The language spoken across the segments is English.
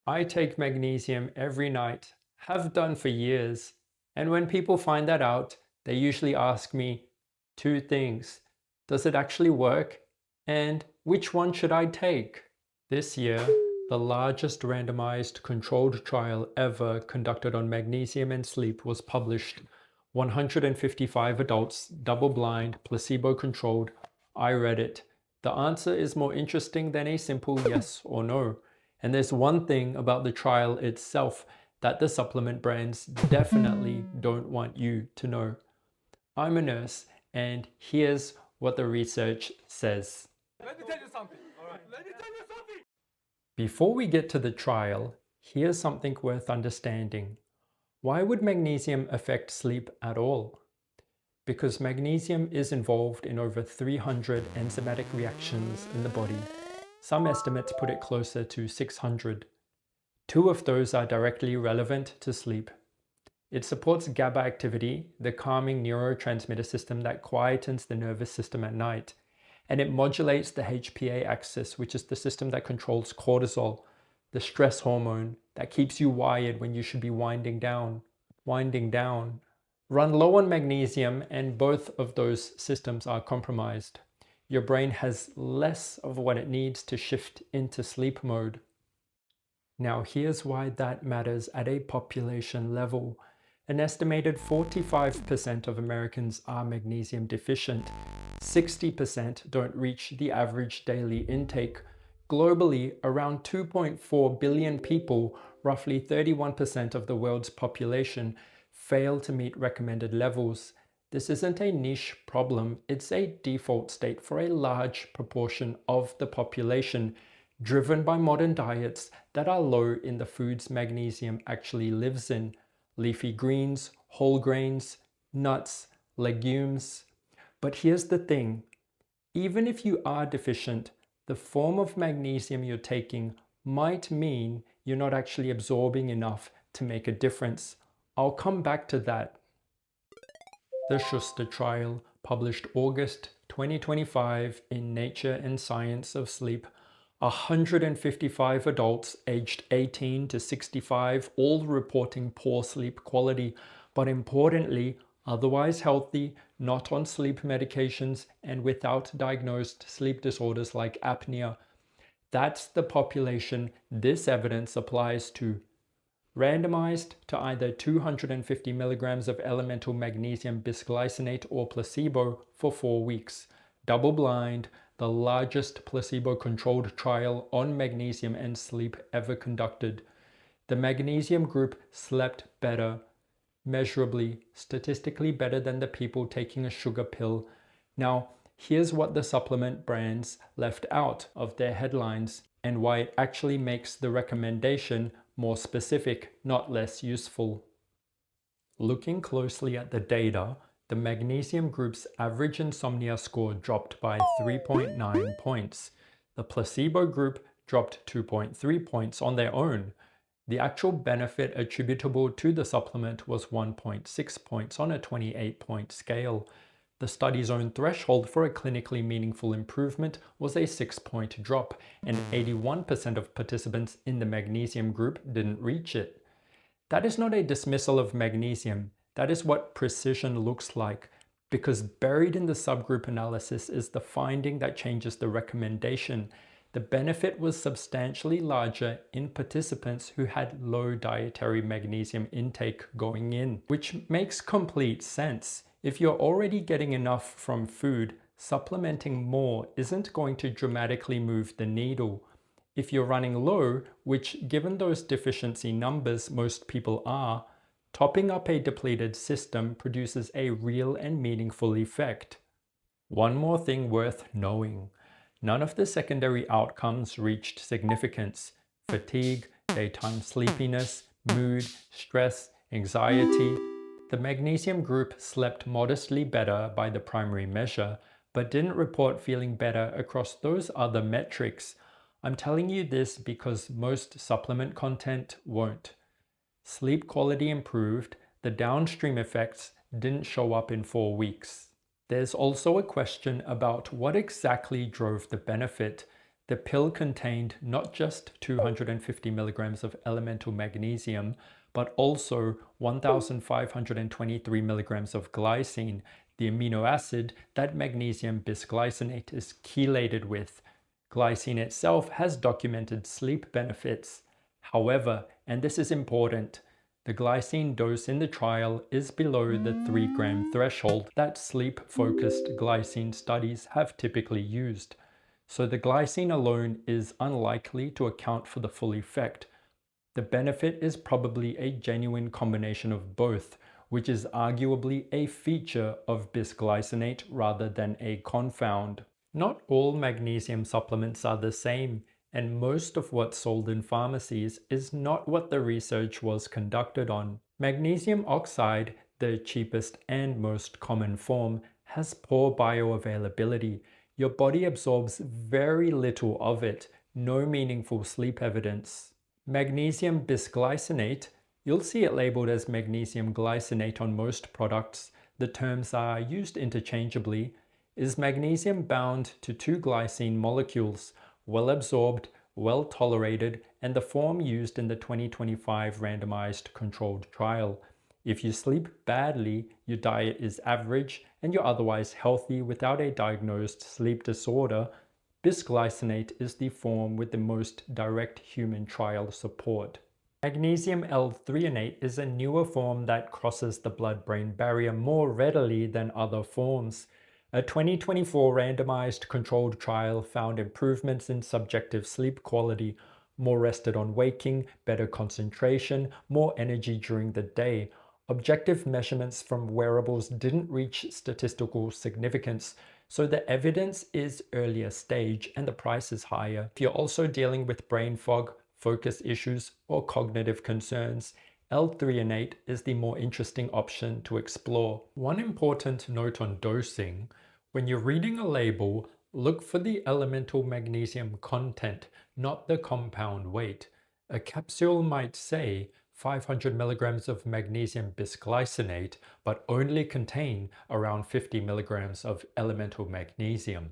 I take magnesium every night, have done for years, and when people find that out, they usually ask me two things. Does it actually work? And which one should I take? This year, the largest randomized controlled trial ever conducted on magnesium and sleep was published. 155 adults, double-blind, placebo-controlled. I read it. The answer is more interesting than a simple yes or no. And there's one thing about the trial itself that the supplement brands definitely don't want you to know. I'm a nurse, and here's what the research says. Let me tell you something. All right. Let me tell you something. Before we get to the trial, here's something worth understanding. Why would magnesium affect sleep at all? Because magnesium is involved in over 300 enzymatic reactions in the body. Some estimates put it closer to 600. Two of those are directly relevant to sleep. It supports GABA activity, the calming neurotransmitter system that quietens the nervous system at night. And it modulates the HPA axis, which is the system that controls cortisol, the stress hormone that keeps you wired when you should be winding down. Run low on magnesium and both of those systems are compromised. Your brain has less of what it needs to shift into sleep mode. Now here's why that matters at a population level. An estimated 45% of Americans are magnesium deficient. 60% don't reach the average daily intake. Globally, around 2.4 billion people, roughly 31% of the world's population, fail to meet recommended levels. This isn't a niche problem, it's a default state for a large proportion of the population, driven by modern diets that are low in the foods magnesium actually lives in: leafy greens, whole grains, nuts, legumes. But here's the thing, even if you are deficient, the form of magnesium you're taking might mean you're not actually absorbing enough to make a difference. I'll come back to that. The Schuster trial, published August 2025 in Nature and Science of Sleep. 155 adults aged 18 to 65, all reporting poor sleep quality, but importantly, otherwise healthy, not on sleep medications, and without diagnosed sleep disorders like apnea. That's the population this evidence applies to. Randomized to either 250 milligrams of elemental magnesium bisglycinate or placebo for 4 weeks. Double-blind, the largest placebo-controlled trial on magnesium and sleep ever conducted. The magnesium group slept better, measurably, statistically better than the people taking a sugar pill. Now, here's what the supplement brands left out of their headlines and why it actually makes the recommendation more specific, not less useful. Looking closely at the data, the magnesium group's average insomnia score dropped by 3.9 points. The placebo group dropped 2.3 points on their own. The actual benefit attributable to the supplement was 1.6 points on a 28-point scale. The study's own threshold for a clinically meaningful improvement was a 6-point drop, and 81% of participants in the magnesium group didn't reach it. That is not a dismissal of magnesium. That is what precision looks like, because buried in the subgroup analysis is the finding that changes the recommendation. The benefit was substantially larger in participants who had low dietary magnesium intake going in, which makes complete sense. If you're already getting enough from food, supplementing more isn't going to dramatically move the needle. If you're running low, which given those deficiency numbers most people are, topping up a depleted system produces a real and meaningful effect. One more thing worth knowing. None of the secondary outcomes reached significance. Fatigue, daytime sleepiness, mood, stress, anxiety. The magnesium group slept modestly better by the primary measure, but didn't report feeling better across those other metrics. I'm telling you this because most supplement content won't. Sleep quality improved, the downstream effects didn't show up in 4 weeks. There's also a question about what exactly drove the benefit. The pill contained not just 250 milligrams of elemental magnesium, but also 1,523 milligrams of glycine, the amino acid that magnesium bisglycinate is chelated with. Glycine itself has documented sleep benefits. However, and this is important, the glycine dose in the trial is below the 3-gram threshold that sleep-focused glycine studies have typically used. So the glycine alone is unlikely to account for the full effect. The benefit is probably a genuine combination of both, which is arguably a feature of bisglycinate rather than a confound. Not all magnesium supplements are the same, and most of what's sold in pharmacies is not what the research was conducted on. Magnesium oxide, the cheapest and most common form, has poor bioavailability. Your body absorbs very little of it, no meaningful sleep evidence. Magnesium bisglycinate, you'll see it labeled as magnesium glycinate on most products, the terms are used interchangeably, is magnesium bound to 2 glycine molecules, well absorbed, well tolerated, and the form used in the 2025 randomized controlled trial. If you sleep badly, your diet is average, and you're otherwise healthy without a diagnosed sleep disorder, bisglycinate is the form with the most direct human trial support. Magnesium L-threonate is a newer form that crosses the blood-brain barrier more readily than other forms. A 2024 randomized controlled trial found improvements in subjective sleep quality, more rested on waking, better concentration, more energy during the day. Objective measurements from wearables didn't reach statistical significance, so the evidence is earlier stage and the price is higher. If you're also dealing with brain fog, focus issues, or cognitive concerns, L-threonate is the more interesting option to explore. One important note on dosing: when you're reading a label, look for the elemental magnesium content, not the compound weight. A capsule might say 500 milligrams of magnesium bisglycinate, but only contain around 50 milligrams of elemental magnesium.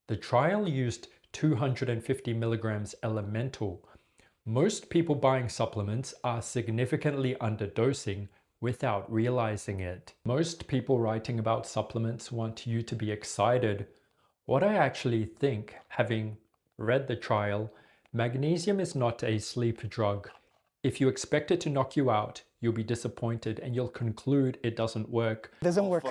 The trial used 250 milligrams elemental. Most people buying supplements are significantly underdosing without realizing it. Most people writing about supplements want you to be excited. What I actually think, having read the trial, magnesium is not a sleep drug. If you expect it to knock you out, you'll be disappointed and you'll conclude it doesn't work. Doesn't work.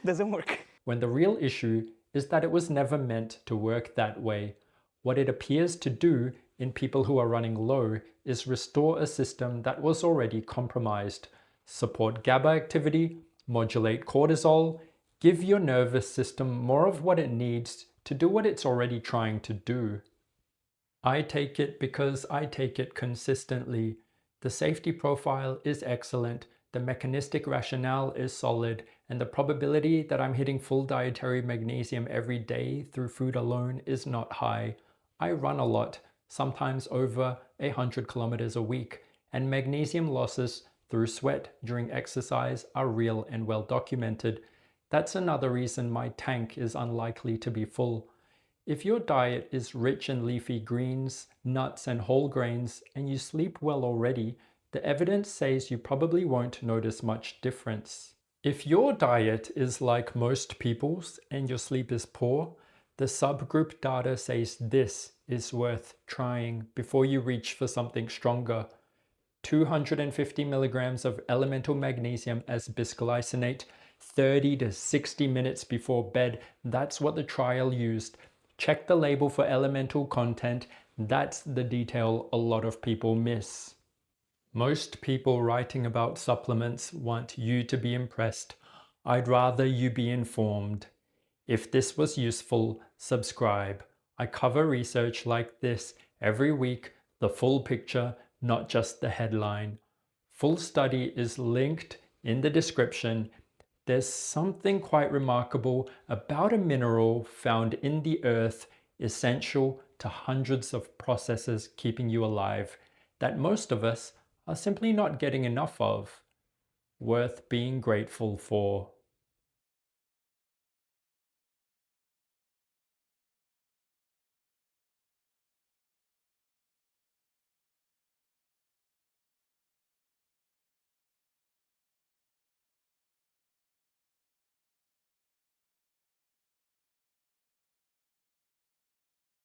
Doesn't work. When the real issue is that it was never meant to work that way. What it appears to do in people who are running low is restore a system that was already compromised, support GABA activity, modulate cortisol, give your nervous system more of what it needs to do what it's already trying to do. I take it because I take it consistently. The safety profile is excellent, the mechanistic rationale is solid, and the probability that I'm hitting full dietary magnesium every day through food alone is not high. I run a lot, sometimes over 100 kilometers a week, and magnesium losses through sweat during exercise are real and well documented. That's another reason my tank is unlikely to be full. If your diet is rich in leafy greens, nuts, and whole grains, and you sleep well already, the evidence says you probably won't notice much difference. If your diet is like most people's and your sleep is poor, the subgroup data says this is worth trying before you reach for something stronger. 250 milligrams of elemental magnesium as bisglycinate, 30 to 60 minutes before bed. That's what the trial used. Check the label for elemental content. That's the detail a lot of people miss. Most people writing about supplements want you to be impressed. I'd rather you be informed. If this was useful, subscribe. I cover research like this every week, the full picture, not just the headline. Full study is linked in the description. There's something quite remarkable about a mineral found in the earth, essential to hundreds of processes keeping you alive, that most of us are simply not getting enough of. Worth being grateful for.